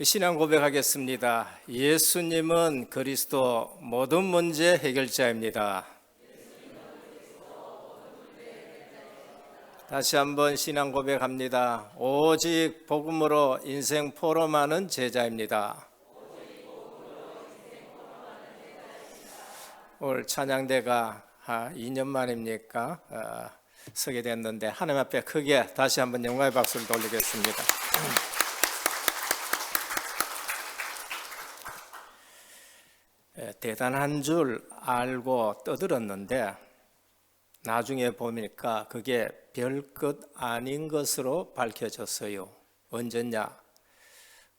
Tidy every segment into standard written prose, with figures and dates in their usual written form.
신앙 고백하겠습니다. 예수님은 그리스도 모든 문제 해결자입니다. 다시 한번 신앙 고백합니다. 오직 복음으로 인생 포럼하는 제자입니다. 오늘 찬양대가 2년 만입니까? 서게 됐는데 하나님 앞에 크게 다시 한번 영광의 박수를 돌리겠습니다. 대단한 줄 알고 떠들었는데 나중에 보니까 그게 별것 아닌 것으로 밝혀졌어요. 언제냐?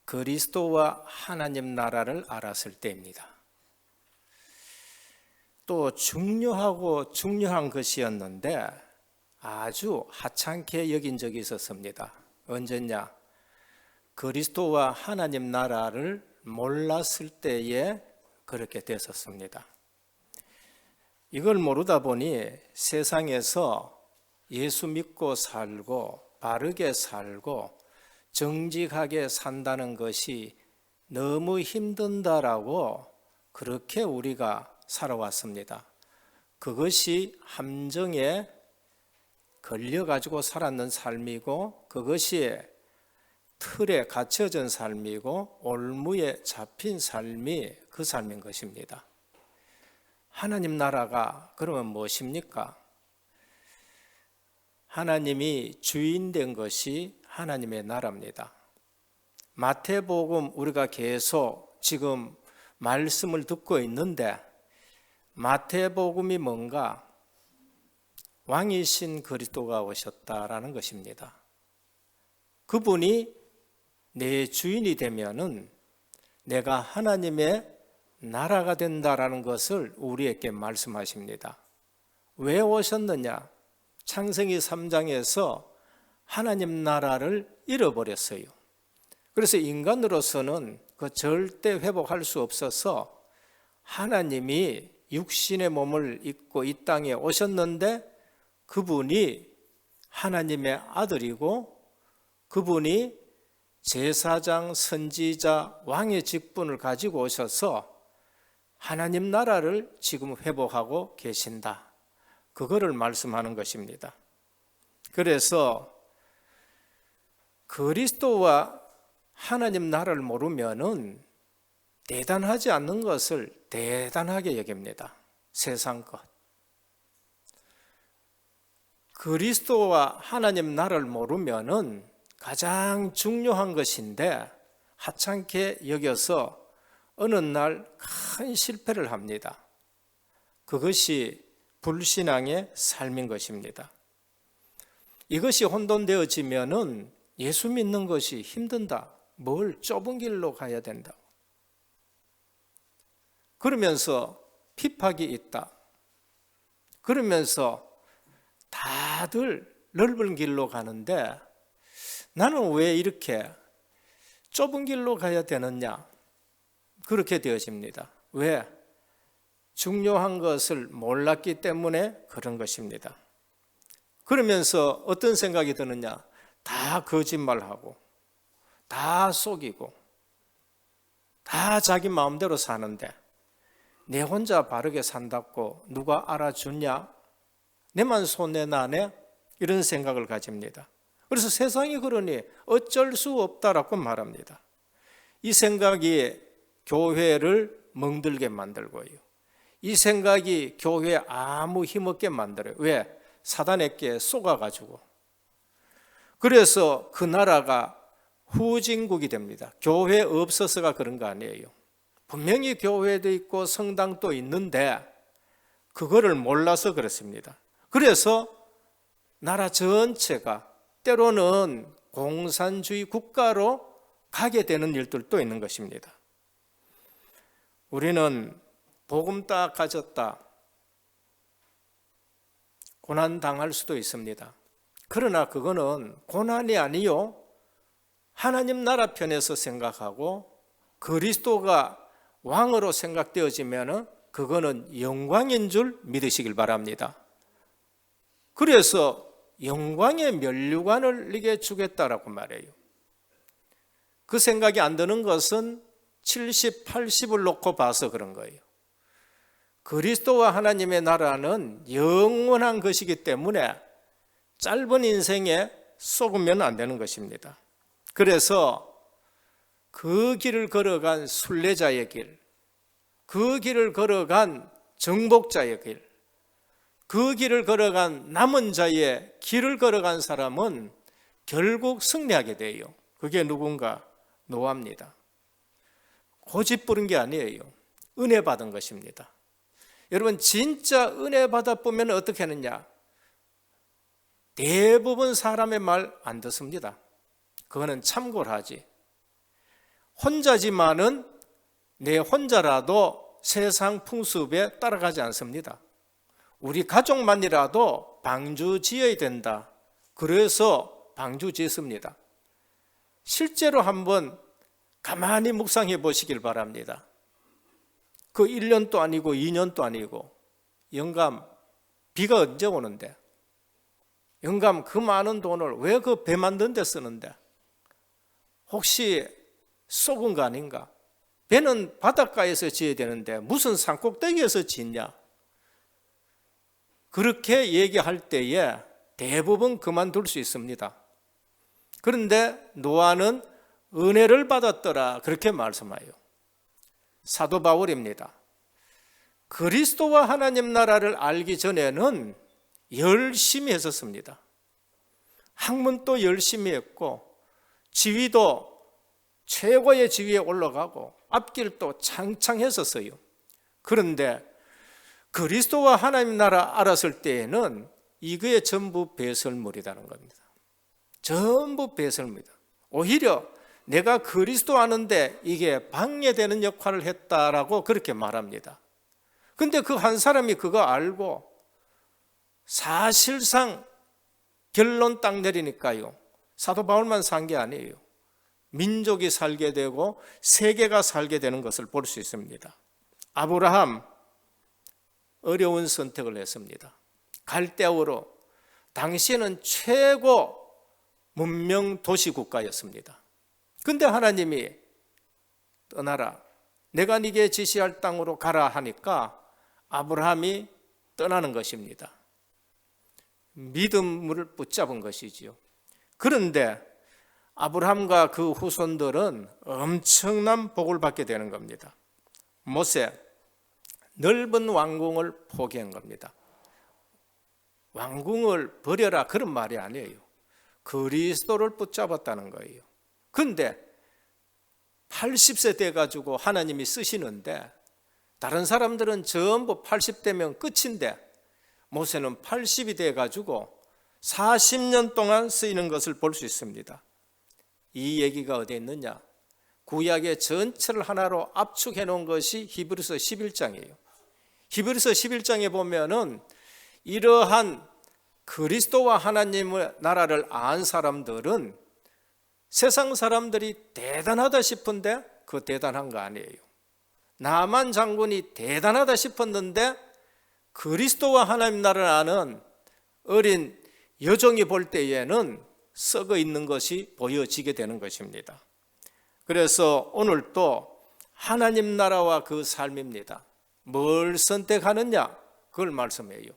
그리스도와 하나님 나라를 알았을 때입니다. 또 중요한 것이었는데 아주 하찮게 여긴 적이 있었습니다. 언제냐? 그리스도와 하나님 나라를 몰랐을 때에 그렇게 됐었습니다. 이걸 모르다 보니 세상에서 예수 믿고 살고 바르게 살고 정직하게 산다는 것이 너무 힘든다라고 그렇게 우리가 살아왔습니다. 그것이 함정에 걸려가지고 살았는 삶이고 그것이 틀에 갇혀진 삶이고 올무에 잡힌 삶이 그 삶인 것입니다. 하나님 나라가 그러면 무엇입니까? 하나님이 주인 된 것이 하나님의 나라입니다. 마태복음 우리가 계속 지금 말씀을 듣고 있는데 마태복음이 뭔가? 왕이신 그리스도가 오셨다라는 것입니다. 그분이 내 주인이 되면은 내가 하나님의 나라가 된다라는 것을 우리에게 말씀하십니다. 왜 오셨느냐? 창세기 3장에서 하나님 나라를 잃어버렸어요. 그래서 인간으로서는 그 절대 회복할 수 없어서 하나님이 육신의 몸을 입고 이 땅에 오셨는데 그분이 하나님의 아들이고 그분이 제사장, 선지자, 왕의 직분을 가지고 오셔서 하나님 나라를 지금 회복하고 계신다. 그거를 말씀하는 것입니다. 그래서 그리스도와 하나님 나라를 모르면은 대단하지 않는 것을 대단하게 여깁니다. 세상 것. 그리스도와 하나님 나라를 모르면은 가장 중요한 것인데 하찮게 여겨서 어느 날 큰 실패를 합니다. 그것이 불신앙의 삶인 것입니다. 이것이 혼돈되어지면은 예수 믿는 것이 힘든다. 뭘 좁은 길로 가야 된다. 그러면서 핍박이 있다. 그러면서 다들 넓은 길로 가는데 나는 왜 이렇게 좁은 길로 가야 되느냐? 그렇게 되어집니다. 왜? 중요한 것을 몰랐기 때문에 그런 것입니다. 그러면서 어떤 생각이 드느냐? 다 거짓말하고 다 속이고 다 자기 마음대로 사는데 내 혼자 바르게 산다고 누가 알아주냐? 내만 손해나네? 이런 생각을 가집니다. 그래서 세상이 그러니 어쩔 수 없다라고 말합니다. 이 생각이 교회를 멍들게 만들고요. 이 생각이 교회에 아무 힘없게 만들어요. 왜? 사단에게 속아가지고. 그래서 그 나라가 후진국이 됩니다. 교회 없어서가 그런 거 아니에요. 분명히 교회도 있고 성당도 있는데 그거를 몰라서 그렇습니다. 그래서 나라 전체가 때로는 공산주의 국가로 가게 되는 일들도 있는 것입니다. 우리는 복음 딱 가졌다. 고난 당할 수도 있습니다. 그러나 그거는 고난이 아니요. 하나님 나라 편에서 생각하고 그리스도가 왕으로 생각되어지면 그거는 영광인 줄 믿으시길 바랍니다. 그래서 영광의 면류관을 네게 주겠다라고 말해요. 그 생각이 안 드는 것은 70, 80을 놓고 봐서 그런 거예요. 그리스도와 하나님의 나라는 영원한 것이기 때문에 짧은 인생에 속으면 안 되는 것입니다. 그래서 그 길을 걸어간 순례자의 길, 그 길을 걸어간 정복자의 길, 그 길을 걸어간 남은 자의 길을 걸어간 사람은 결국 승리하게 돼요. 그게 누군가? 노아입니다. 고집 부른 게 아니에요. 은혜 받은 것입니다. 여러분, 진짜 은혜 받아보면 어떻게 하느냐? 대부분 사람의 말 안 듣습니다. 그거는 참고를 하지. 혼자지만은 내 혼자라도 세상 풍습에 따라가지 않습니다. 우리 가족만이라도 방주 지어야 된다. 그래서 방주 짓습니다. 실제로 한번 가만히 묵상해 보시길 바랍니다. 그 1년도 아니고 2년도 아니고 영감 비가 언제 오는데, 영감 그 많은 돈을 왜 그 배 만드는 데 쓰는데, 혹시 속은 거 아닌가? 배는 바닷가에서 지어야 되는데 무슨 산꼭대기에서 짓냐? 그렇게 얘기할 때에 대부분 그만둘 수 있습니다. 그런데 노아는 은혜를 받았더라, 그렇게 말씀해요. 사도 바울입니다. 그리스도와 하나님 나라를 알기 전에는 열심히 했었습니다. 학문도 열심히 했고 지위도 최고의 지위에 올라가고 앞길도 창창 했었어요. 그런데 그리스도와 하나님 나라 알았을 때에는 이거에 전부 배설물이라는 겁니다. 전부 배설물이다. 오히려 내가 그리스도 아는데 이게 방해되는 역할을 했다라고 그렇게 말합니다. 근데 그 한 사람이 그거 알고 사실상 결론 딱 내리니까요, 사도 바울만 산 게 아니에요. 민족이 살게 되고 세계가 살게 되는 것을 볼 수 있습니다. 아브라함 어려운 선택을 했습니다. 갈대아우로, 당시에는 최고 문명 도시 국가였습니다. 근데 하나님이 떠나라, 내가 네게 지시할 땅으로 가라 하니까 아브라함이 떠나는 것입니다. 믿음을 붙잡은 것이지요. 그런데 아브라함과 그 후손들은 엄청난 복을 받게 되는 겁니다. 모세, 넓은 왕궁을 포기한 겁니다. 왕궁을 버려라, 그런 말이 아니에요. 그리스도를 붙잡았다는 거예요. 그런데 80세 돼가지고 하나님이 쓰시는데 다른 사람들은 전부 80대면 끝인데 모세는 80이 돼가지고 40년 동안 쓰이는 것을 볼 수 있습니다. 이 얘기가 어디에 있느냐? 구약의 전체를 하나로 압축해 놓은 것이 히브리서 11장이에요. 히브리서 11장에 보면은 이러한 그리스도와 하나님의 나라를 안 사람들은 세상 사람들이 대단하다 싶은데 그 대단한 거 아니에요. 나만 장군이 대단하다 싶었는데 그리스도와 하나님 나라를 아는 어린 여종이 볼 때에는 썩어 있는 것이 보여지게 되는 것입니다. 그래서 오늘 또 하나님 나라와 그 삶입니다. 뭘 선택하느냐? 그걸 말씀해요.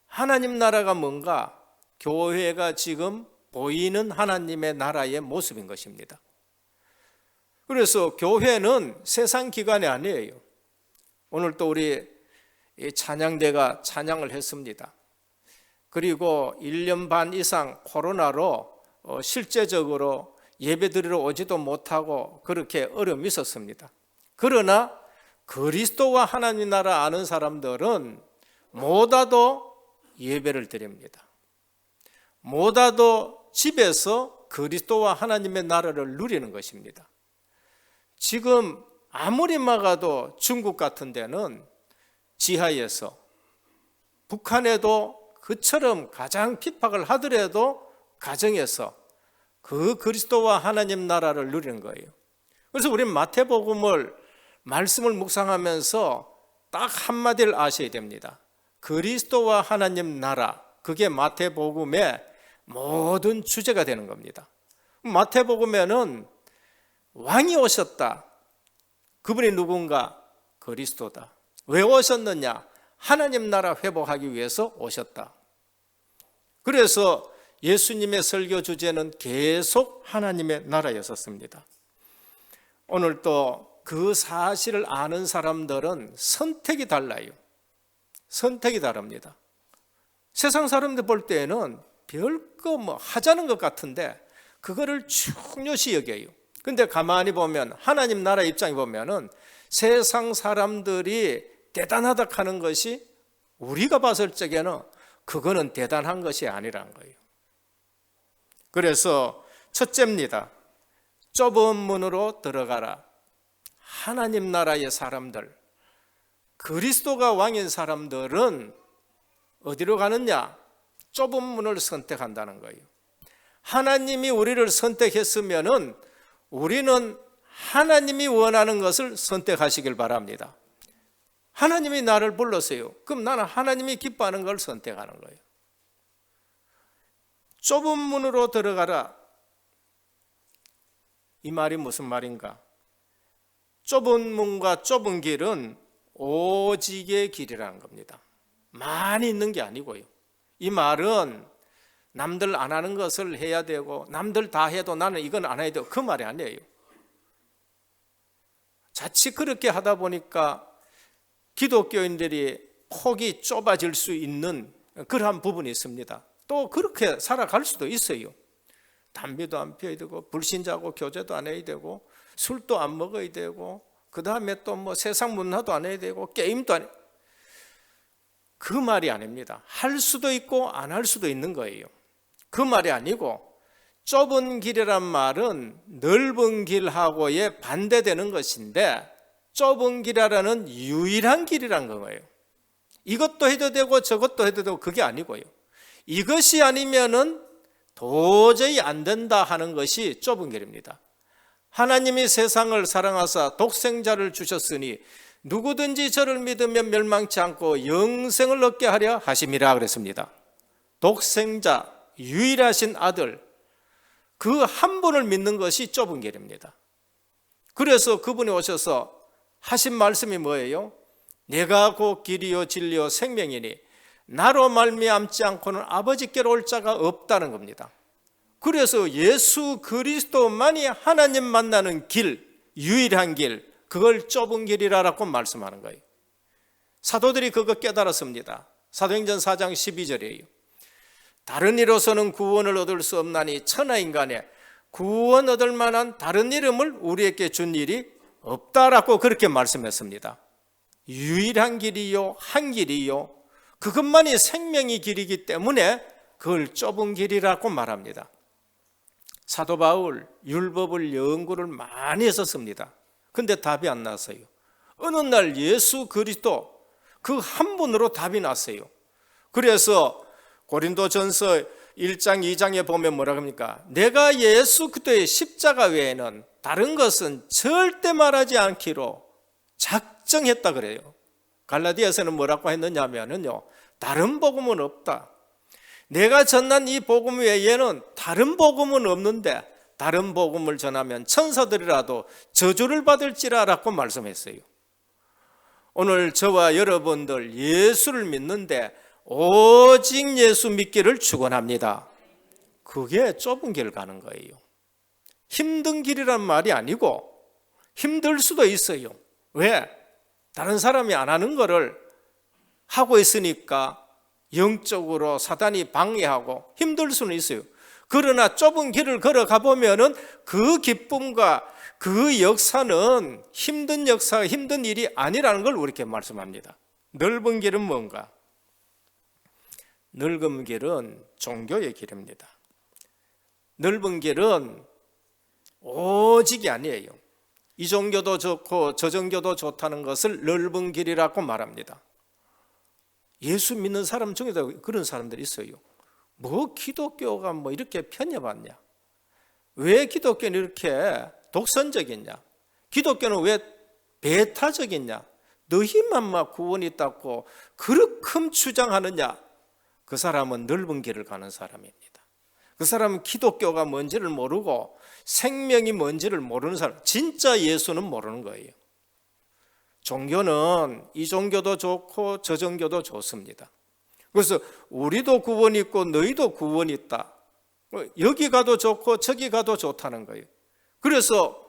하나님 나라가 뭔가? 교회가 지금 보이는 하나님의 나라의 모습인 것입니다. 그래서 교회는 세상 기관이 아니에요. 오늘 또 우리 찬양대가 찬양을 했습니다. 그리고 1년 반 이상 코로나로 실제적으로 예배드리러 오지도 못하고 그렇게 어려움이 있었습니다. 그러나 그리스도와 하나님 나라 아는 사람들은 못와도 예배를 드립니다. 못와도 집에서 그리스도와 하나님의 나라를 누리는 것입니다. 지금 아무리 막아도 중국 같은 데는 지하에서, 북한에도 그처럼 가장 핍박을 하더라도 가정에서 그 그리스도와 하나님 나라를 누리는 거예요. 그래서 우리는 마태복음을 말씀을 묵상하면서 딱 한마디를 아셔야 됩니다. 그리스도와 하나님 나라, 그게 마태복음의 모든 주제가 되는 겁니다. 마태복음에는 왕이 오셨다. 그분이 누군가? 그리스도다. 왜 오셨느냐? 하나님 나라 회복하기 위해서 오셨다. 그래서 예수님의 설교 주제는 계속 하나님의 나라였었습니다. 오늘 또 그 사실을 아는 사람들은 선택이 달라요. 선택이 다릅니다. 세상 사람들 볼 때는 별거 하자는 것 같은데 그거를 중요시 여겨요. 근데 가만히 보면 하나님 나라 입장에 보면은 세상 사람들이 대단하다 하는 것이 우리가 봤을 적에는 그거는 대단한 것이 아니라는 거예요. 그래서 첫째입니다. 좁은 문으로 들어가라. 하나님 나라의 사람들, 그리스도가 왕인 사람들은 어디로 가느냐? 좁은 문을 선택한다는 거예요. 하나님이 우리를 선택했으면은 우리는 하나님이 원하는 것을 선택하시길 바랍니다. 하나님이 나를 불렀어요. 그럼 나는 하나님이 기뻐하는 걸 선택하는 거예요. 좁은 문으로 들어가라. 이 말이 무슨 말인가? 좁은 문과 좁은 길은 오직의 길이라는 겁니다. 많이 있는 게 아니고요. 이 말은 남들 안 하는 것을 해야 되고 남들 다 해도 나는 이건 안 해야 되고 그 말이 아니에요. 자칫 그렇게 하다 보니까 기독교인들이 폭이 좁아질 수 있는 그러한 부분이 있습니다. 또 그렇게 살아갈 수도 있어요. 담배도 안 피워야 되고 불신자고 교제도 안 해야 되고 술도 안 먹어야 되고 그 다음에 또 세상 문화도 안 해야 되고 게임도 안 해야 되고 그 말이 아닙니다. 할 수도 있고 안 할 수도 있는 거예요. 그 말이 아니고 좁은 길이란 말은 넓은 길하고의 반대되는 것인데 좁은 길이라는 유일한 길이란 거예요. 이것도 해도 되고 저것도 해도 되고 그게 아니고요. 이것이 아니면은 도저히 안 된다 하는 것이 좁은 길입니다. 하나님이 세상을 사랑하사 독생자를 주셨으니 누구든지 저를 믿으면 멸망치 않고 영생을 얻게 하려 하심이라 그랬습니다. 독생자, 유일하신 아들, 그 한 분을 믿는 것이 좁은 길입니다. 그래서 그분이 오셔서 하신 말씀이 뭐예요? 내가 곧 길이요 진리요 생명이니 나로 말미암지 않고는 아버지께로 올 자가 없다는 겁니다. 그래서 예수 그리스도만이 하나님 만나는 길, 유일한 길, 그걸 좁은 길이라고 말씀하는 거예요. 사도들이 그거 깨달았습니다. 사도행전 4장 12절이에요. 다른 이로서는 구원을 얻을 수 없나니 천하인간에 구원 얻을 만한 다른 이름을 우리에게 준 일이 없다라고 그렇게 말씀했습니다. 유일한 길이요, 한 길이요, 그것만이 생명의 길이기 때문에 그걸 좁은 길이라고 말합니다. 사도 바울 율법을 연구를 많이 했었습니다. 근데 답이 안 났어요. 어느 날 예수 그리스도 그 한 분으로 답이 났어요. 그래서 고린도전서 1장 2장에 보면 뭐라 합니까? 내가 예수 그리스도의 십자가 외에는 다른 것은 절대 말하지 않기로 작정했다 그래요. 갈라디아서는 뭐라고 했느냐면요, 다른 복음은 없다. 내가 전한 이 복음 외에는 다른 복음은 없는데 다른 복음을 전하면 천사들이라도 저주를 받을지라라고 말씀했어요. 오늘 저와 여러분들 예수를 믿는데 오직 예수 믿기를 축원합니다. 그게 좁은 길 가는 거예요. 힘든 길이란 말이 아니고 힘들 수도 있어요. 왜? 다른 사람이 안 하는 거를 하고 있으니까 영적으로 사단이 방해하고 힘들 수는 있어요. 그러나 좁은 길을 걸어가 보면은 그 기쁨과 그 역사는 힘든 역사, 힘든 일이 아니라는 걸 우리에게 말씀합니다. 넓은 길은 뭔가? 넓은 길은 종교의 길입니다. 넓은 길은 오직이 아니에요. 이 종교도 좋고 저 종교도 좋다는 것을 넓은 길이라고 말합니다. 예수 믿는 사람 중에도 그런 사람들이 있어요. 뭐 기독교가 뭐 이렇게 편협하냐? 왜 기독교는 이렇게 독선적이냐? 기독교는 왜 배타적이냐? 너희만 막 구원이 있다고 그렇게 주장하느냐? 그 사람은 넓은 길을 가는 사람입니다. 그 사람은 기독교가 뭔지를 모르고 생명이 뭔지를 모르는 사람, 진짜 예수는 모르는 거예요. 종교는 이 종교도 좋고 저 종교도 좋습니다. 그래서 우리도 구원이 있고 너희도 구원이 있다. 여기 가도 좋고 저기 가도 좋다는 거예요. 그래서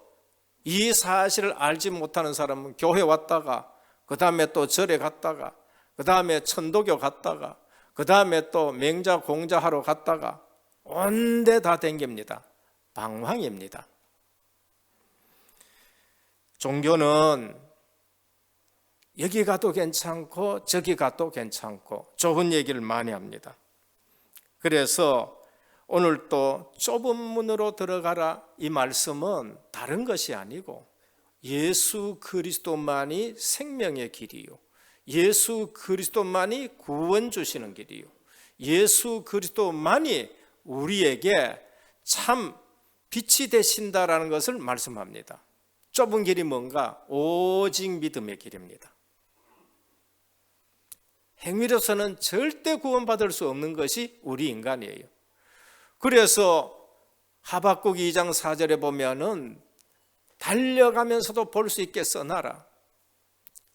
이 사실을 알지 못하는 사람은 교회 왔다가 그 다음에 또 절에 갔다가 그 다음에 천도교 갔다가 그 다음에 또 맹자 공자하러 갔다가 온데 다 댕깁니다. 방황입니다. 종교는 여기 가도 괜찮고 저기 가도 괜찮고 좋은 얘기를 많이 합니다. 그래서 오늘 또 좁은 문으로 들어가라 이 말씀은 다른 것이 아니고 예수 그리스도만이 생명의 길이요, 예수 그리스도만이 구원 주시는 길이요, 예수 그리스도만이 우리에게 참 빛이 되신다라는 것을 말씀합니다. 좁은 길이 뭔가? 오직 믿음의 길입니다. 행위로서는 절대 구원받을 수 없는 것이 우리 인간이에요. 그래서 하박국 2장 4절에 보면은 달려가면서도 볼 수 있게 써놔라.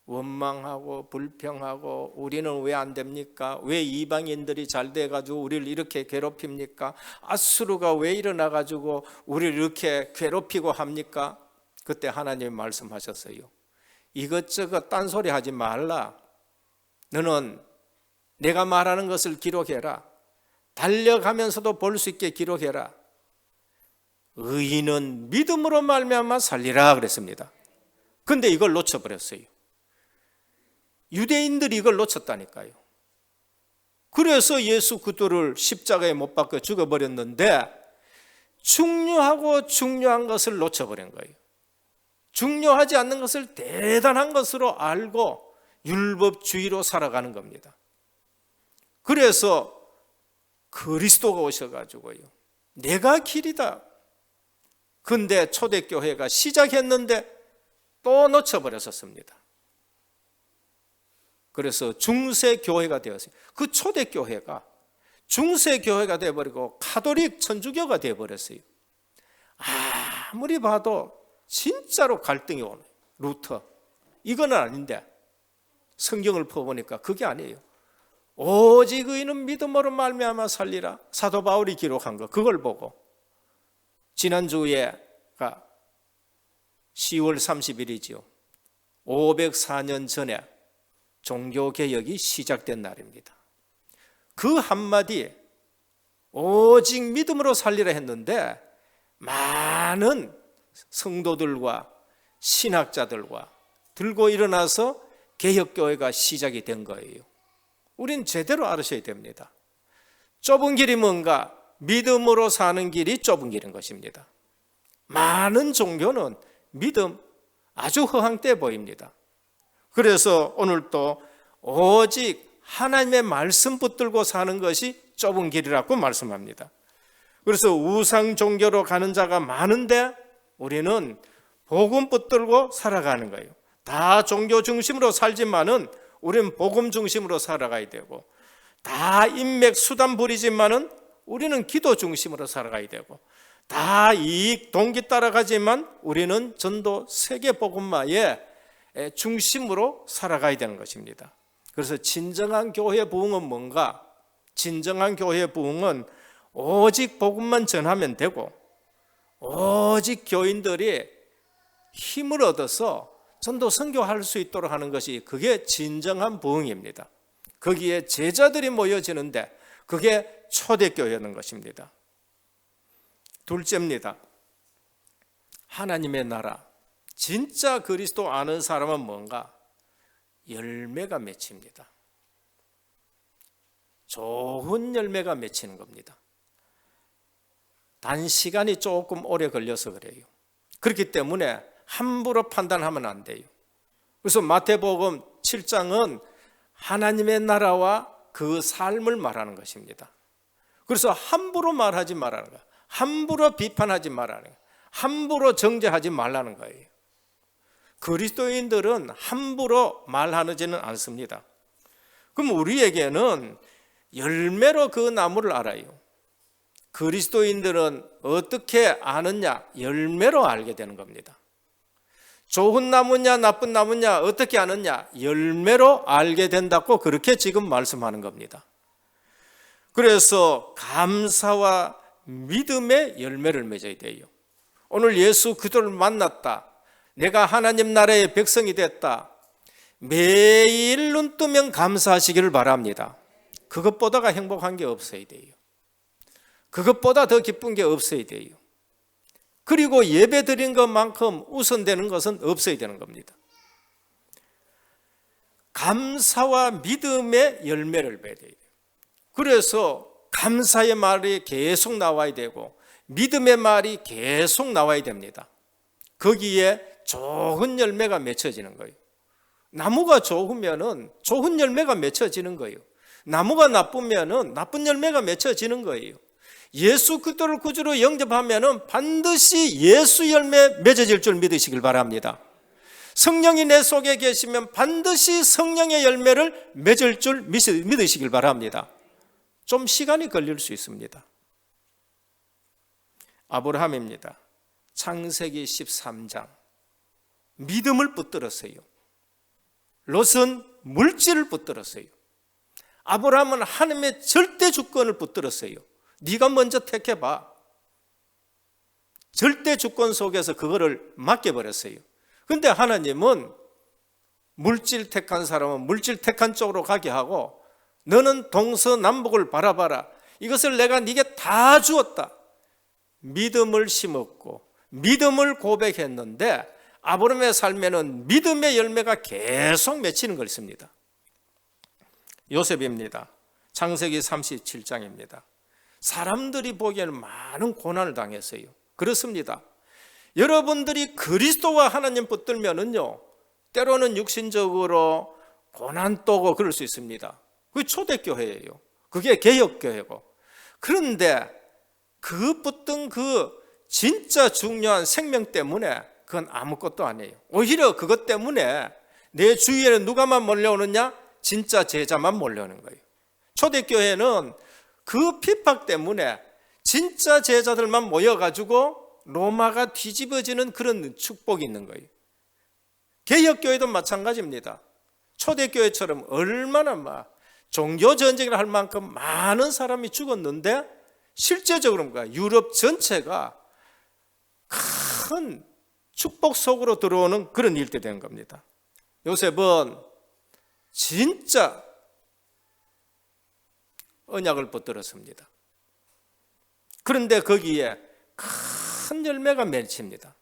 원망하고 불평하고 우리는 왜 안 됩니까? 왜 이방인들이 잘 돼가지고 우리를 이렇게 괴롭힙니까? 아수르가 왜 일어나가지고 우리를 이렇게 괴롭히고 합니까? 그때 하나님이 말씀하셨어요. 이것저것 딴소리 하지 말라. 너는 내가 말하는 것을 기록해라. 달려가면서도 볼 수 있게 기록해라. 의인은 믿음으로 말미암아 살리라 그랬습니다. 근데 이걸 놓쳐버렸어요. 유대인들이 이걸 놓쳤다니까요. 그래서 예수 그리스도를 십자가에 못 박혀 죽어버렸는데 중요하고 중요한 것을 놓쳐버린 거예요. 중요하지 않는 것을 대단한 것으로 알고 율법주의로 살아가는 겁니다. 그래서 그리스도가 오셔가지고요, 내가 길이다. 근데 초대교회가 시작했는데 또 놓쳐버렸었습니다. 그래서 중세교회가 되었어요. 그 초대교회가 중세교회가 되어버리고 카톨릭 천주교가 되어버렸어요. 아무리 봐도 진짜로 갈등이 오네. 루터 이건 아닌데 성경을 퍼보니까 그게 아니에요. 오직 의인은 믿음으로 말미암아 살리라. 사도 바울이 기록한 거 그걸 보고 지난주에가 10월 30일이지요. 504년 전에 종교개혁이 시작된 날입니다. 그 한마디 오직 믿음으로 살리라 했는데 많은 성도들과 신학자들과 들고 일어나서 개혁교회가 시작이 된 거예요. 우린 제대로 알으셔야 됩니다. 좁은 길이 뭔가? 믿음으로 사는 길이 좁은 길인 것입니다. 많은 종교는 믿음 아주 허황돼 보입니다. 그래서 오늘 또 오직 하나님의 말씀 붙들고 사는 것이 좁은 길이라고 말씀합니다. 그래서 우상 종교로 가는 자가 많은데 우리는 복음 붙들고 살아가는 거예요. 다 종교 중심으로 살지만은 우리는 복음 중심으로 살아가야 되고, 다 인맥 수단 부리지만은 우리는 기도 중심으로 살아가야 되고, 다 이익 동기 따라가지만 우리는 전도 세계 복음화의 중심으로 살아가야 되는 것입니다. 그래서 진정한 교회 부흥은 뭔가? 진정한 교회 부흥은 오직 복음만 전하면 되고, 오직 교인들이 힘을 얻어서 전도 선교할 수 있도록 하는 것이 그게 진정한 부흥입니다. 거기에 제자들이 모여지는데 그게 초대교회는 것입니다. 둘째입니다. 하나님의 나라, 진짜 그리스도 아는 사람은 뭔가? 열매가 맺힙니다. 좋은 열매가 맺히는 겁니다. 단시간이 조금 오래 걸려서 그래요. 그렇기 때문에 함부로 판단하면 안 돼요. 그래서 마태복음 7장은 하나님의 나라와 그 삶을 말하는 것입니다. 그래서 함부로 말하지 말라는 거예요. 함부로 비판하지 말라는 거예요. 함부로 정죄하지 말라는 거예요. 그리스도인들은 함부로 말하지는 않습니다. 그럼 우리에게는 열매로 그 나무를 알아요. 그리스도인들은 어떻게 아느냐? 열매로 알게 되는 겁니다. 좋은 나무냐 나쁜 나무냐 어떻게 아느냐? 열매로 알게 된다고 그렇게 지금 말씀하는 겁니다. 그래서 감사와 믿음의 열매를 맺어야 돼요. 오늘 예수 그리스도를 만났다. 내가 하나님 나라의 백성이 됐다. 매일 눈 뜨면 감사하시기를 바랍니다. 그것보다가 행복한 게 없어야 돼요. 그것보다 더 기쁜 게 없어야 돼요. 그리고 예배 드린 것만큼 우선되는 것은 없어야 되는 겁니다. 감사와 믿음의 열매를 맺어야 돼요. 그래서 감사의 말이 계속 나와야 되고 믿음의 말이 계속 나와야 됩니다. 거기에 좋은 열매가 맺혀지는 거예요. 나무가 좋으면은 좋은 열매가 맺혀지는 거예요. 나무가 나쁘면은 나쁜 열매가 맺혀지는 거예요. 예수 그리스도를 구주로 영접하면은 반드시 예수 열매 맺어질 줄 믿으시길 바랍니다. 성령이 내 속에 계시면 반드시 성령의 열매를 맺을 줄 믿으시길 바랍니다. 좀 시간이 걸릴 수 있습니다. 아브라함입니다. 창세기 13장. 믿음을 붙들었어요. 롯은 물질을 붙들었어요. 아브라함은 하나님의 절대 주권을 붙들었어요. 네가 먼저 택해봐. 절대 주권 속에서 그거를 맡겨버렸어요. 그런데 하나님은 물질 택한 사람은 물질 택한 쪽으로 가게 하고 너는 동서남북을 바라봐라. 이것을 내가 네게 다 주었다. 믿음을 심었고 믿음을 고백했는데 아브라함의 삶에는 믿음의 열매가 계속 맺히는 것입니다. 요셉입니다. 창세기 37장입니다. 사람들이 보기에는 많은 고난을 당했어요. 그렇습니다. 여러분들이 그리스도와 하나님 붙들면은요, 때로는 육신적으로 고난 또고 그럴 수 있습니다. 그게 초대교회예요. 그게 개혁교회고. 그런데 그 붙든 그 진짜 중요한 생명 때문에 그건 아무것도 아니에요. 오히려 그것 때문에 내 주위에는 누가만 몰려오느냐? 진짜 제자만 몰려오는 거예요. 초대교회는 그 핍박 때문에 진짜 제자들만 모여가지고 로마가 뒤집어지는 그런 축복이 있는 거예요. 개혁교회도 마찬가지입니다. 초대교회처럼 얼마나 종교 전쟁을 할 만큼 많은 사람이 죽었는데 실제적으로 유럽 전체가 큰 축복 속으로 들어오는 그런 일들이 된 겁니다. 요셉은 진짜 언약을 붙들었습니다. 그런데 거기에 큰 열매가 맺힙니다.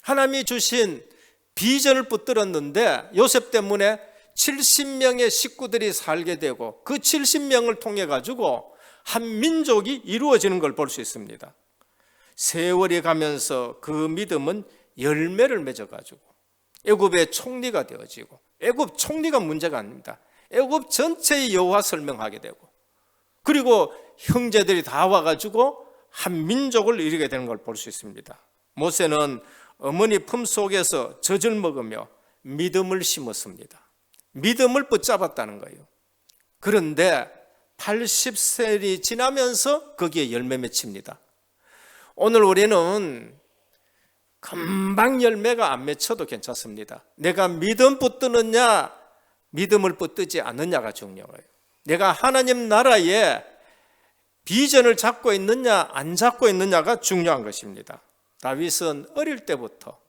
하나님이 주신 비전을 붙들었는데 요셉 때문에 70명의 식구들이 살게 되고 그 70명을 통해 가지고 한 민족이 이루어지는 걸 볼 수 있습니다. 세월이 가면서 그 믿음은 열매를 맺어 가지고 애굽의 총리가 되어지고 애굽 총리가 문제가 아닙니다. 애굽 전체의 여호와 설명하게 되고 그리고 형제들이 다 와가지고 한 민족을 이루게 되는 걸 볼 수 있습니다. 모세는 어머니 품 속에서 젖을 먹으며 믿음을 심었습니다. 믿음을 붙잡았다는 거예요. 그런데 80세이 지나면서 거기에 열매 맺힙니다. 오늘 우리는 금방 열매가 안 맺혀도 괜찮습니다. 내가 믿음 붙드느냐 믿음을 붙들지 않느냐가 중요해요. 내가 하나님 나라의 비전을 잡고 있느냐 안 잡고 있느냐가 중요한 것입니다. 다윗은 어릴 때부터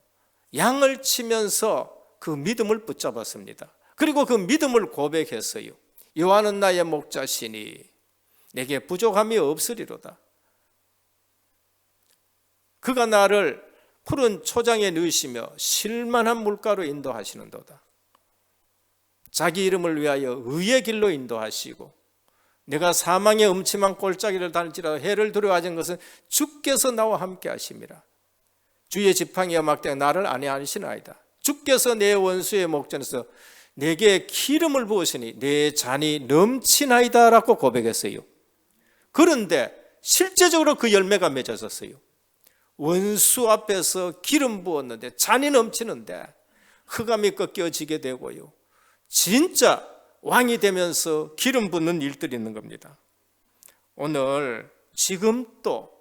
양을 치면서 그 믿음을 붙잡았습니다. 그리고 그 믿음을 고백했어요. 여호와는 나의 목자시니 내게 부족함이 없으리로다. 그가 나를 푸른 초장에 넣으시며 실만한 물가로 인도하시는도다. 자기 이름을 위하여 의의 길로 인도하시고 내가 사망의 음침한 골짜기를 다닐지라도 해를 두려워하는 것은 주께서 나와 함께 하심이라. 주의 지팡이와 막대가 나를 안위하시나이다. 주께서 내 원수의 목전에서 내게 기름을 부으시니 내 잔이 넘치나이다 라고 고백했어요. 그런데 실제적으로 그 열매가 맺어졌어요. 원수 앞에서 기름 부었는데 잔이 넘치는데 흑암이 꺾여지게 되고요. 진짜 왕이 되면서 기름 붓는 일들이 있는 겁니다. 오늘 지금 또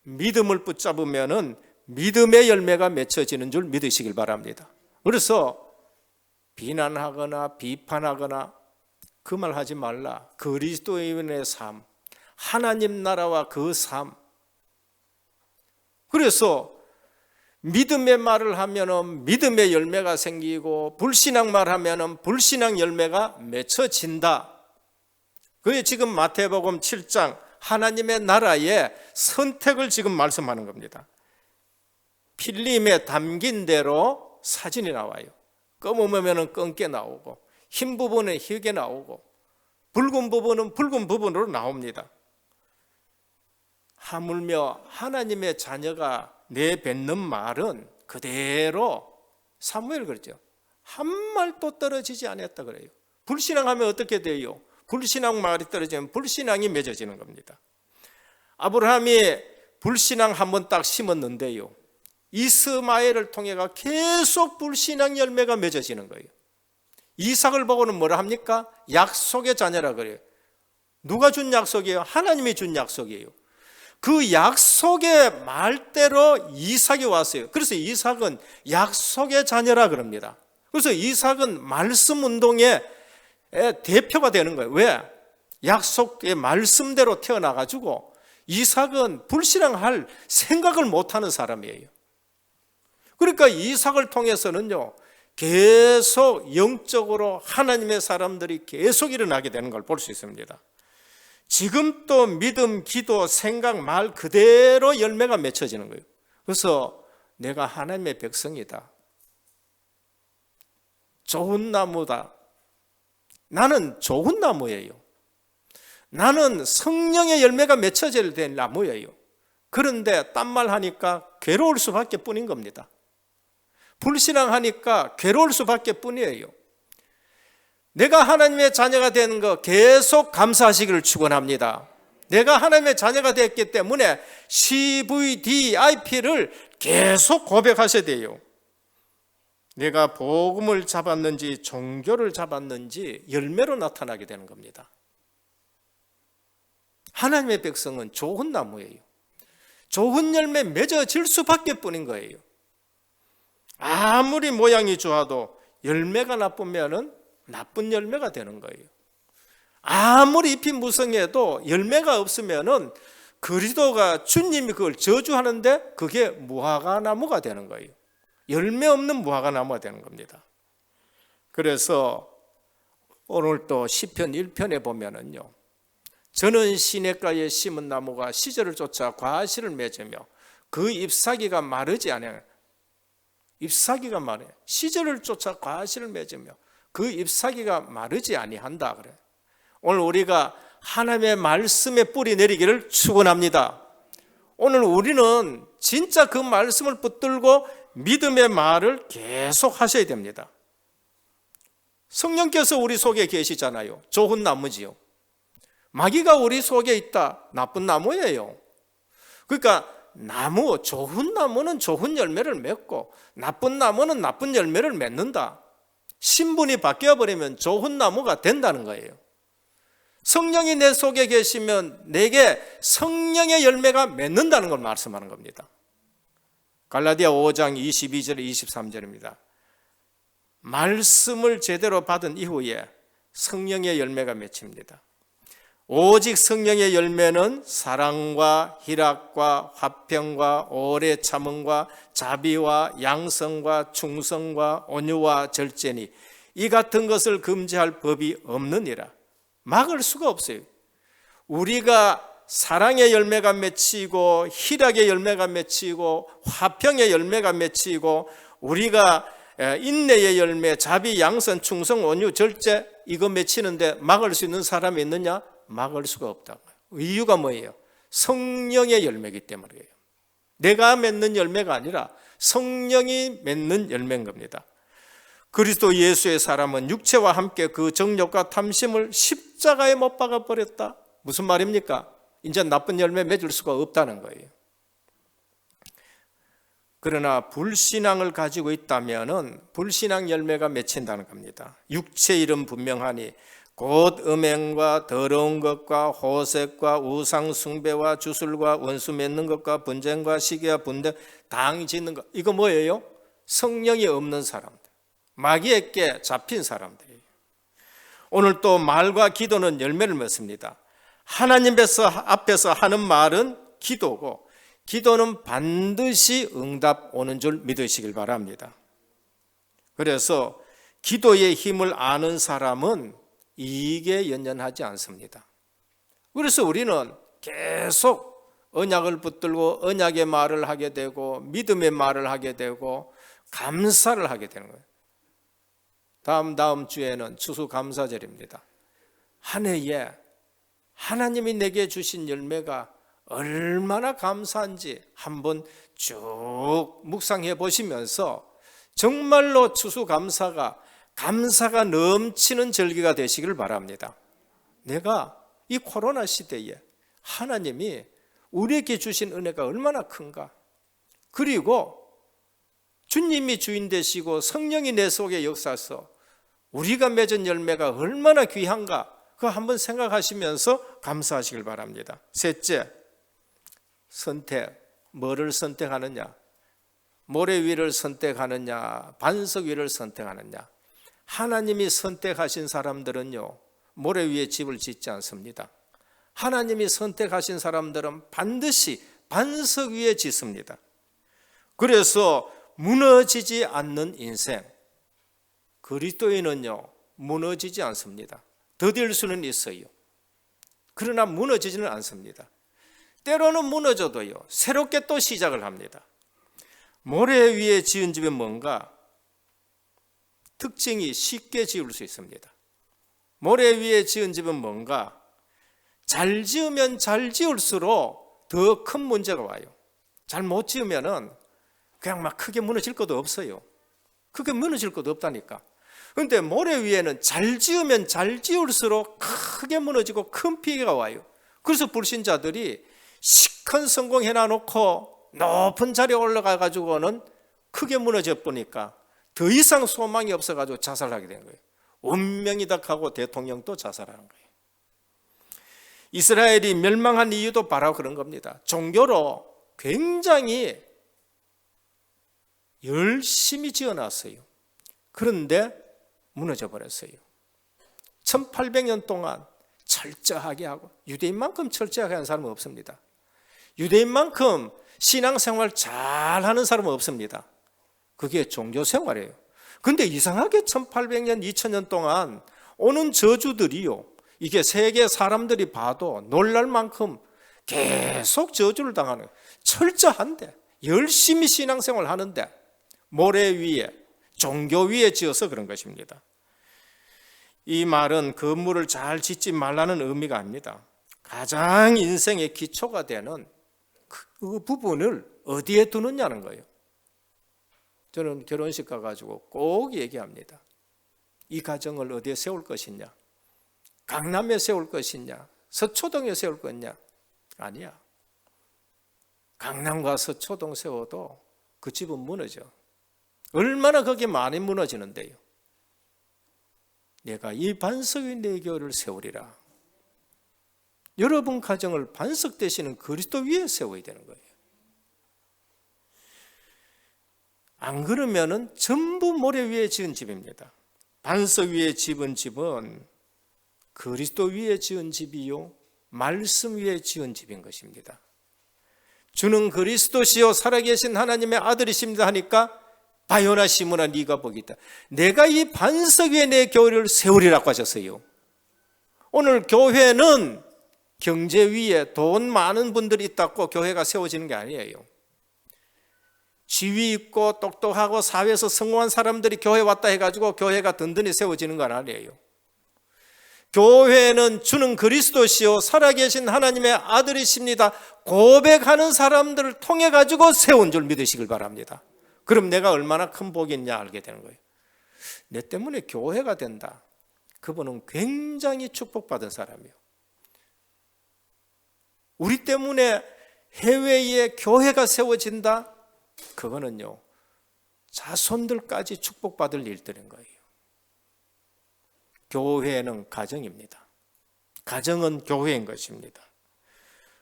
믿음을 붙잡으면은 믿음의 열매가 맺혀지는 줄 믿으시길 바랍니다. 그래서 비난하거나 비판하거나 그 말 하지 말라. 그리스도인의 삶, 하나님 나라와 그 삶. 그래서 믿음의 말을 하면은 믿음의 열매가 생기고 불신앙 말하면은 불신앙 열매가 맺혀진다. 그게 지금 마태복음 7장 하나님의 나라의 선택을 지금 말씀하는 겁니다. 필름에 담긴 대로 사진이 나와요. 검으면은 검게 나오고 흰 부분은 희게 나오고 붉은 부분은 붉은 부분으로 나옵니다. 하물며 하나님의 자녀가 내뱉는 말은 그대로 사무엘 그러죠. 한 말도 떨어지지 않았다 그래요. 불신앙하면 어떻게 돼요? 불신앙 말이 떨어지면 불신앙이 맺어지는 겁니다. 아브라함이 불신앙 한번 딱 심었는데요, 이스마엘을 통해가 계속 불신앙 열매가 맺어지는 거예요. 이삭을 보고는 뭐라 합니까? 약속의 자녀라 그래요. 누가 준 약속이에요? 하나님이 준 약속이에요. 그 약속의 말대로 이삭이 왔어요. 그래서 이삭은 약속의 자녀라 그럽니다. 그래서 이삭은 말씀 운동의 대표가 되는 거예요. 왜? 약속의 말씀대로 태어나가지고 이삭은 불신앙할 생각을 못하는 사람이에요. 그러니까 이삭을 통해서는요, 계속 영적으로 하나님의 사람들이 계속 일어나게 되는 걸 볼 수 있습니다. 지금 또 믿음, 기도, 생각, 말 그대로 열매가 맺혀지는 거예요. 그래서 내가 하나님의 백성이다, 좋은 나무다, 나는 좋은 나무예요, 나는 성령의 열매가 맺혀져야 될 나무예요. 그런데 딴 말 하니까 괴로울 수밖에 뿐인 겁니다. 불신앙하니까 괴로울 수밖에 뿐이에요. 내가 하나님의 자녀가 되는 거 계속 감사하시기를 축원합니다. 내가 하나님의 자녀가 됐기 때문에 CVDIP를 계속 고백하셔야 돼요. 내가 복음을 잡았는지 종교를 잡았는지 열매로 나타나게 되는 겁니다. 하나님의 백성은 좋은 나무예요. 좋은 열매 맺어질 수밖에 뿐인 거예요. 아무리 모양이 좋아도 열매가 나쁘면은 나쁜 열매가 되는 거예요. 아무리 잎이 무성해도 열매가 없으면은 그리스도가 주님이 그걸 저주하는데 그게 무화과 나무가 되는 거예요. 열매 없는 무화과 나무가 되는 겁니다. 그래서 오늘 또 시편 1편에 보면은요, 저는 시냇가에 심은 나무가 시절을 쫓아 과실을 맺으며 그 잎사귀가 마르지 않아요. 잎사귀가 마르요. 시절을 쫓아 과실을 맺으며 그 잎사귀가 마르지 아니한다 그래. 오늘 우리가 하나님의 말씀에 뿌리 내리기를 축원합니다. 오늘 우리는 진짜 그 말씀을 붙들고 믿음의 말을 계속 하셔야 됩니다. 성령께서 우리 속에 계시잖아요. 좋은 나무지요. 마귀가 우리 속에 있다. 나쁜 나무예요. 그러니까 좋은 나무는 좋은 열매를 맺고 나쁜 나무는 나쁜 열매를 맺는다. 신분이 바뀌어버리면 좋은 나무가 된다는 거예요. 성령이 내 속에 계시면 내게 성령의 열매가 맺는다는 걸 말씀하는 겁니다. 갈라디아 5장 22절 23절입니다. 말씀을 제대로 받은 이후에 성령의 열매가 맺힙니다. 오직 성령의 열매는 사랑과 희락과 화평과 오래 참음과 자비와 양성과 충성과 온유와 절제니 이 같은 것을 금지할 법이 없느니라. 막을 수가 없어요. 우리가 사랑의 열매가 맺히고 희락의 열매가 맺히고 화평의 열매가 맺히고 우리가 인내의 열매, 자비, 양선, 충성, 온유, 절제 이거 맺히는데 막을 수 있는 사람이 있느냐? 막을 수가 없다고요. 이유가 뭐예요? 성령의 열매이기 때문이에요. 내가 맺는 열매가 아니라 성령이 맺는 열매인 겁니다. 그리스도 예수의 사람은 육체와 함께 그 정욕과 탐심을 십자가에 못 박아 버렸다. 무슨 말입니까? 이제 나쁜 열매 맺을 수가 없다는 거예요. 그러나 불신앙을 가지고 있다면은 불신앙 열매가 맺힌다는 겁니다. 육체 일은 분명하니 곧 음행과 더러운 것과 호색과 우상 숭배와 주술과 원수 맺는 것과 분쟁과 시기와 분쟁, 당 짓는 것. 이거 뭐예요? 성령이 없는 사람들, 마귀에게 잡힌 사람들이에요. 오늘 또 말과 기도는 열매를 맺습니다. 하나님 앞에서 하는 말은 기도고, 기도는 반드시 응답 오는 줄 믿으시길 바랍니다. 그래서 기도의 힘을 아는 사람은 이익에 연연하지 않습니다. 그래서 우리는 계속 언약을 붙들고 언약의 말을 하게 되고 믿음의 말을 하게 되고 감사를 하게 되는 거예요. 다음 주에는 추수감사절입니다. 한 해에 하나님이 내게 주신 열매가 얼마나 감사한지 한번 쭉 묵상해 보시면서 정말로 추수감사가 감사가 넘치는 절기가 되시길 바랍니다. 내가 이 코로나 시대에 하나님이 우리에게 주신 은혜가 얼마나 큰가. 그리고 주님이 주인 되시고 성령이 내 속에 역사서 우리가 맺은 열매가 얼마나 귀한가. 그거 한번 생각하시면서 감사하시길 바랍니다. 셋째, 선택. 뭐를 선택하느냐? 모래 위를 선택하느냐? 반석 위를 선택하느냐? 하나님이 선택하신 사람들은요, 모래 위에 집을 짓지 않습니다. 하나님이 선택하신 사람들은 반드시 반석 위에 짓습니다. 그래서 무너지지 않는 인생, 그리스도인은요 무너지지 않습니다. 더딜 수는 있어요. 그러나 무너지지는 않습니다. 때로는 무너져도요 새롭게 또 시작을 합니다. 모래 위에 지은 집은 뭔가 특징이 쉽게 지을 수 있습니다. 모래 위에 지은 집은 뭔가 잘 지으면 잘 지을수록 더 큰 문제가 와요. 잘 못 지으면은 그냥 막 크게 무너질 것도 없어요. 크게 무너질 것도 없다니까. 그런데 모래 위에는 잘 지으면 잘 지을수록 크게 무너지고 큰 피해가 와요. 그래서 불신자들이 시큰 성공해 놔놓고 높은 자리에 올라가 가지고는 크게 무너져 보니까 더 이상 소망이 없어 가지고 자살하게 된 거예요. 운명이다 하고 대통령도 자살하는 거예요. 이스라엘이 멸망한 이유도 바로 그런 겁니다. 종교로 굉장히 열심히 지어놨어요. 그런데 무너져 버렸어요. 1800년 동안 철저하게 하고, 유대인만큼 철저하게 하는 사람은 없습니다. 유대인만큼 신앙생활 잘하는 사람은 없습니다. 그게 종교생활이에요. 근데 이상하게 1800년, 2000년 동안 오는 저주들이요, 이게 세계 사람들이 봐도 놀랄 만큼 계속 저주를 당하는 거예요. 철저한데, 열심히 신앙생활 하는데 모래 위에, 종교 위에 지어서 그런 것입니다. 이 말은 건물을 잘 짓지 말라는 의미가 아닙니다. 가장 인생의 기초가 되는 그 부분을 어디에 두느냐는 거예요. 저는 결혼식 가가지고 꼭 얘기합니다. 이 가정을 어디에 세울 것이냐? 강남에 세울 것이냐? 서초동에 세울 거냐? 아니야. 강남과 서초동 세워도 그 집은 무너져. 얼마나 그게 많이 무너지는데요. 내가 이 반석 위 내 교회를 세우리라. 여러분 가정을 반석 되시는 그리스도 위에 세워야 되는 거예요. 안 그러면은 전부 모래 위에 지은 집입니다. 반석 위에 지은 집은 그리스도 위에 지은 집이요, 말씀 위에 지은 집인 것입니다. 주는 그리스도시요 살아계신 하나님의 아들이십니다 하니까 바요나 시므나 네가 복이다. 내가 이 반석 위에 내 교회를 세우리라고 하셨어요. 오늘 교회는 경제 위에 돈 많은 분들이 있다고 교회가 세워지는 게 아니에요. 지위 있고 똑똑하고 사회에서 성공한 사람들이 교회 왔다 해가지고 교회가 든든히 세워지는 건 아니에요. 교회는 주는 그리스도시요 살아계신 하나님의 아들이십니다 고백하는 사람들을 통해 가지고 세운 줄 믿으시길 바랍니다. 그럼 내가 얼마나 큰 복이 있냐 알게 되는 거예요. 내 때문에 교회가 된다. 그분은 굉장히 축복받은 사람이에요. 우리 때문에 해외에 교회가 세워진다. 그거는요 자손들까지 축복받을 일들인 거예요. 교회는 가정입니다. 가정은 교회인 것입니다.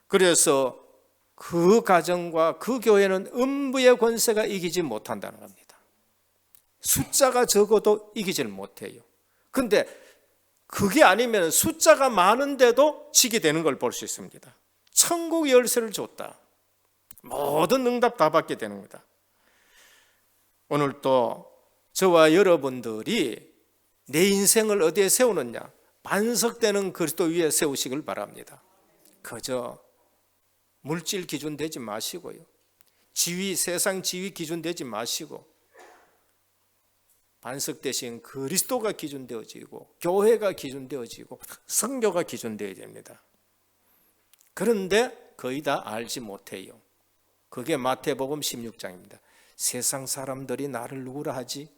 그래서 그 가정과 그 교회는 음부의 권세가 이기지 못한다는 겁니다. 숫자가 적어도 이기질 못해요. 근데 그게 아니면 숫자가 많은데도 지게 되는 걸 볼 수 있습니다. 천국 열쇠를 줬다. 모든 응답 다 받게 되는 겁니다. 오늘 또 저와 여러분들이 내 인생을 어디에 세우느냐? 반석되는 그리스도 위에 세우시길 바랍니다. 그저 물질 기준 되지 마시고요. 지위, 세상 지위 기준 되지 마시고 반석 대신 그리스도가 기준되어지고 교회가 기준되어지고 성교가 기준되어야 됩니다. 그런데 거의 다 알지 못해요. 그게 마태복음 16장입니다. 세상 사람들이 나를 누구라 하지?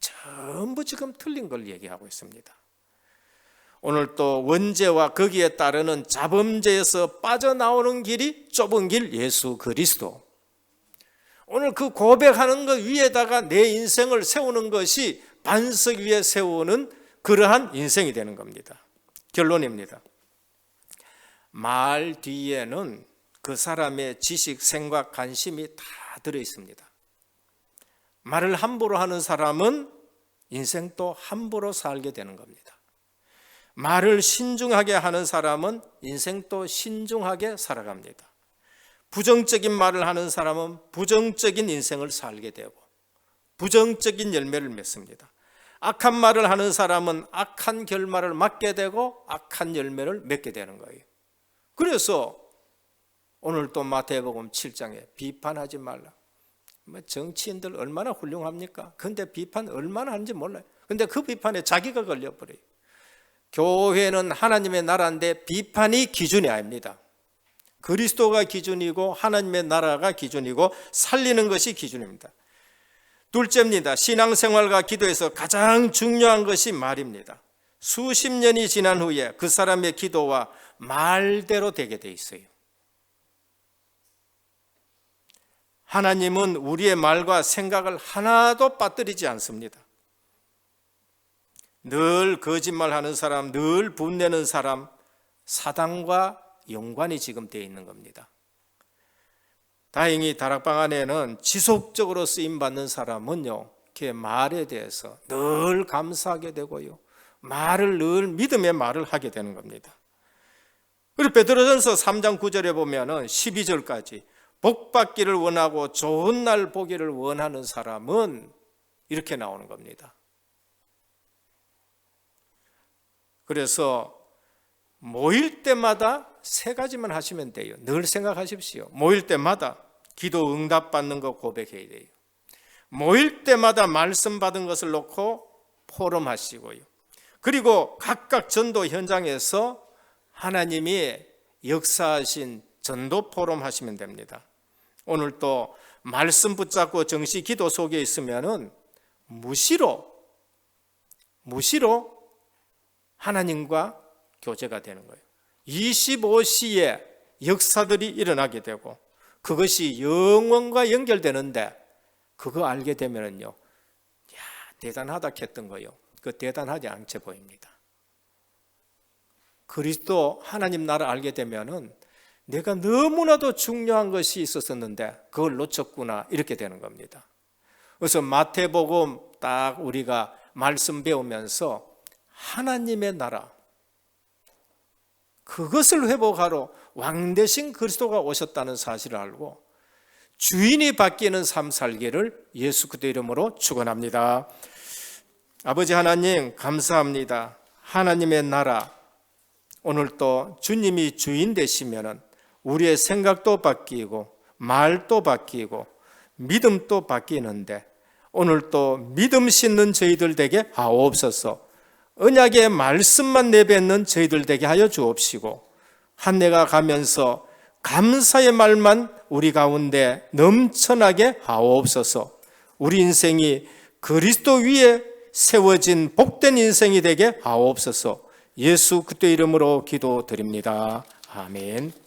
전부 지금 틀린 걸 얘기하고 있습니다. 오늘 또 원죄와 거기에 따르는 자범죄에서 빠져나오는 길이 좁은 길 예수 그리스도. 오늘 그 고백하는 것 위에다가 내 인생을 세우는 것이 반석 위에 세우는 그러한 인생이 되는 겁니다. 결론입니다. 말 뒤에는 그 사람의 지식, 생각, 관심이 다 들어 있습니다. 말을 함부로 하는 사람은 인생도 함부로 살게 되는 겁니다. 말을 신중하게 하는 사람은 인생도 신중하게 살아갑니다. 부정적인 말을 하는 사람은 부정적인 인생을 살게 되고 부정적인 열매를 맺습니다. 악한 말을 하는 사람은 악한 결말을 맞게 되고 악한 열매를 맺게 되는 거예요. 그래서 오늘 또 마태복음 7장에 비판하지 말라. 정치인들 얼마나 훌륭합니까? 근데 비판 얼마나 하는지 몰라요. 근데 그 비판에 자기가 걸려버려요. 교회는 하나님의 나라인데 비판이 기준이 아닙니다. 그리스도가 기준이고 하나님의 나라가 기준이고 살리는 것이 기준입니다. 둘째입니다. 신앙생활과 기도에서 가장 중요한 것이 말입니다. 수십 년이 지난 후에 그 사람의 기도와 말대로 되게 돼 있어요. 하나님은 우리의 말과 생각을 하나도 빠뜨리지 않습니다. 늘 거짓말하는 사람, 늘 분내는 사람, 사단과 연관이 지금 되어 있는 겁니다. 다행히 다락방 안에는 지속적으로 쓰임받는 사람은요, 그 말에 대해서 늘 감사하게 되고요, 말을 늘 믿음의 말을 하게 되는 겁니다. 그리고 베드로전서 3장 9절에 보면은 12절까지 복받기를 원하고 좋은 날 보기를 원하는 사람은 이렇게 나오는 겁니다. 그래서 모일 때마다 세 가지만 하시면 돼요. 늘 생각하십시오. 모일 때마다 기도 응답받는 거 고백해야 돼요. 모일 때마다 말씀 받은 것을 놓고 포럼하시고요. 그리고 각각 전도 현장에서 하나님이 역사하신 전도 포럼 하시면 됩니다. 오늘 또 말씀 붙잡고 정시 기도 속에 있으면은 무시로 하나님과 교제가 되는 거예요. 25시에 역사들이 일어나게 되고 그것이 영원과 연결되는데 그거 알게 되면은요, 야, 대단하다 했던 거요. 그 대단하지 않게 보입니다. 그리스도 하나님 나라 알게 되면은 내가 너무나도 중요한 것이 있었었는데 그걸 놓쳤구나 이렇게 되는 겁니다. 그래서 마태복음 딱 우리가 말씀 배우면서 하나님의 나라 그것을 회복하러 왕 대신 그리스도가 오셨다는 사실을 알고 주인이 바뀌는 삶 살기를 예수 그리스도 이름으로 축원합니다. 아버지 하나님 감사합니다. 하나님의 나라 오늘 또 주님이 주인 되시면은 우리의 생각도 바뀌고 말도 바뀌고 믿음도 바뀌는데 오늘 또 믿음 싣는 저희들 되게 하옵소서. 언약의 말씀만 내뱉는 저희들 되게 하여 주옵시고 한 해가 가면서 감사의 말만 우리 가운데 넘쳐나게 하옵소서. 우리 인생이 그리스도 위에 세워진 복된 인생이 되게 하옵소서. 예수 그리스도 이름으로 기도드립니다. 아멘.